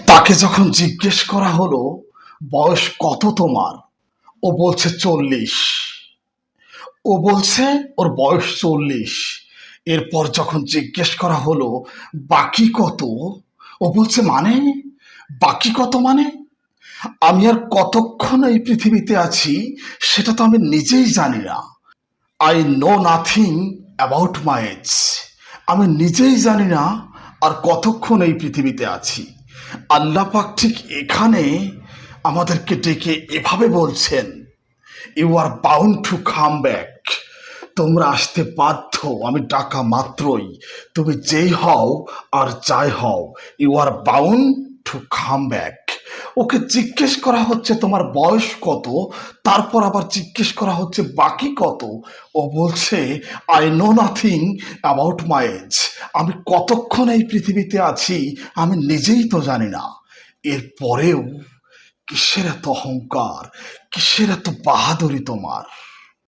তাকে যখন জিজ্ঞেস করা হলো বয়স কত তোমার, ও বলছে 40। ও বলছে ওর বয়স 40। এরপর যখন জিজ্ঞেস করা হলো বাকি কত, ও বলছে মানে, বাকি কত মানে, আমি আর কতক্ষণ এই পৃথিবীতে আছি সেটা তো আমি নিজেই জানি না। I know nothing about my age. আমি নিজেই জানি না আর কতক্ষণ এই পৃথিবীতে আছি। আল্লাহ পাক ঠিক এখানে আমাদেরকে ডেকে এভাবে বলছেন, you are bound to come back. তোমরা আসতে বাধ্য, আমি ডাকা মাত্রই। তুমি যেই হও আর যাই হও, you are bound to come back. ওকে জিজ্ঞেস করা হচ্ছে তোমার বয়স কত, তারপর আবার জিজ্ঞেস করা হচ্ছে বাকি কত। ও বলছে I know nothing about my age. আমি কতক্ষণ এই পৃথিবীতে আছি আমি নিজেই তো জানি না। এরপরেও কিসের এত অহংকার, কিসের এত বাহাদুরি তোমার?